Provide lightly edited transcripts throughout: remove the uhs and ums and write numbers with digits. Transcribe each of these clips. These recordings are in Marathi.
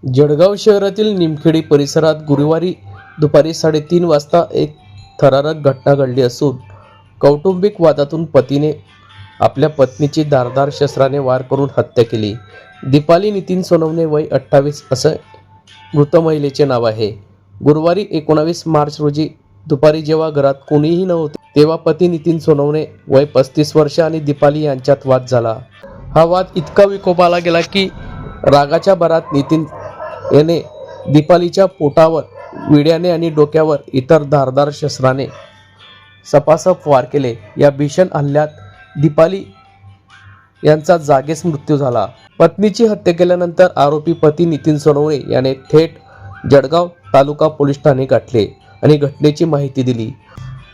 जळगाव शहरातील निमखेडी परिसरात गुरुवारी दुपारी 3:30 वाजता एक थरारक घटना घडली असून कौटुंबिक वादातून पतीने आपल्या पत्नीची धारदार शस्त्राने वार करून हत्या केली। दीपाली नितीन सोनवणे वय 28 असं मृत महिलेचे नाव आहे। गुरुवारी 19 मार्च रोजी दुपारी जेव्हा घरात कोणीही नव्हते तेव्हा पती नितीन सोनवणे वय 35 वर्ष आणि दीपाली यांच्यात वाद झाला। हा वाद इतका विकोपाला गेला की रागाच्या भरात नितीन याने दीपालीच्या पोटावर, विड्याने आणि डोक्यावर इतर धारदार शस्त्राने सपासप वार केले। या भीषण हल्ल्यात दीपाली यांचा जागीच मृत्यू झाला। पत्नीची हत्या केल्यानंतर आरोपी पती नितीन सोनवणे याने थेट जळगाव तालुका पोलीस ठाणे गाठले आणि घटनेची माहिती दिली।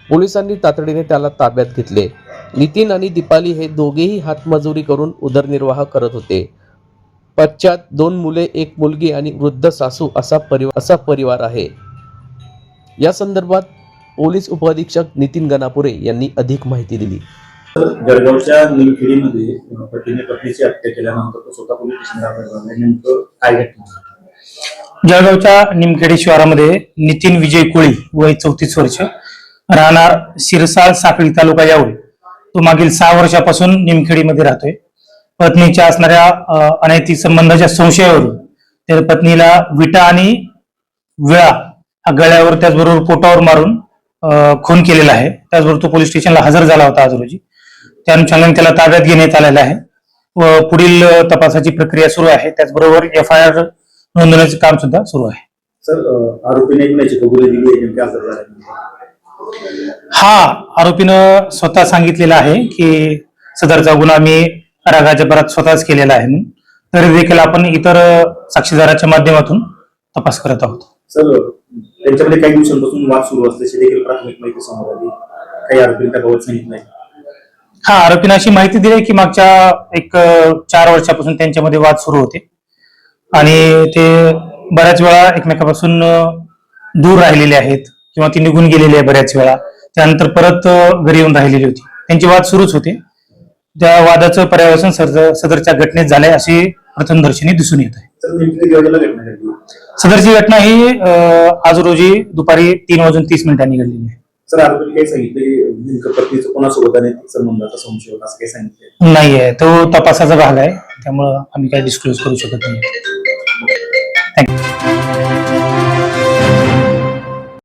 पोलिसांनी तातडीने त्याला ताब्यात घेतले। नितीन आणि दीपाली हे दोघेही हातमजुरी करून उदरनिर्वाह करत होते। पश्चात 2 मुले, 1 मुलगी आणि वृद्ध सासू असा परिवार आहे। या संदर्भात पोलीस उपअधीक्षक नितीन गणापुरे यांनी अधिक माहिती दिली। जळगावच्या निमखेडीमध्ये पतीने पत्नीची हत्या केल्यानंतर तो स्वतः पोलीस स्टेशनला नेमकं काय घटना? जळगावच्या निमखेडी शिवारामध्ये नितीन विजय कोळी वय 34 वर्ष, राहणार शिरसाळ साखळी तालुका यावल, तो मागील 6 वर्षापासून निमखेडीमध्ये राहतोय। पत्नीच्या असणाऱ्या अनैतिक संबंधाच्या संशयावरून त्या पत्नीला विटा आणि विळा हा गळ्यावर त्याचबरोबर पोटावर मारून खून केलेला आहे। त्याचबरोबर तो पोलीस स्टेशनला हजर झाला होता आज रोजी। त्या अनुषंगाने त्याला ताब्यात घेण्यात आलेला आहे व पुढील तपासाची प्रक्रिया सुरू आहे। त्याचबरोबर FIR नोंदवण्याचे काम सुद्धा सुरू आहे। सर, आरोपीने गुन्ह्याची कबुली दिली आहे, नेमकी असं झालं? हा, आरोपीनं स्वतः सांगितलेलं आहे की सदरचा गुन्हा मी रागाच्या भरात स्वतःच केलेला आहे म्हणून। तरी देखील आपण इतर साक्षीदाराच्या माध्यमातून तपास करत आहोत। सर, त्यांच्यामध्ये काही दिवसांपासून वाद सुरू असल्याची देखील प्राथमिक माहिती समोर आली। काही आरोपींनी त्याबाबत सांगितलं नाही? हा, आरोपीने अशी माहिती दिली की मागच्या 4 वर्षापासून त्यांच्यामध्ये वाद सुरू होते आणि ते बऱ्याच वेळा एकमेकापासून दूर राहिलेले आहेत किंवा ती निघून गेलेली आहे बऱ्याच वेळा। त्यानंतर परत घरी येऊन राहिलेली होती, त्यांचे वाद सुरूच होते। त्या वादाचं पर्यावसन सदरच्या घटनेत झालंय अशी प्रथमदर्शनी दिसून येत आहे। सदरची घटना ही आज रोजी दुपारी 3:30 घडलेली आहे। सर, आरोपीने काही सांगितलं पत्नीचं कोणासोबत अनैतिक संबंधाचा संशय होता असं काही सांगितलं नाहीये? तो तपासाचा भाग आहे, त्यामुळे आम्ही काही डिस्क्लोज करू शकत नाही। थँक्यू।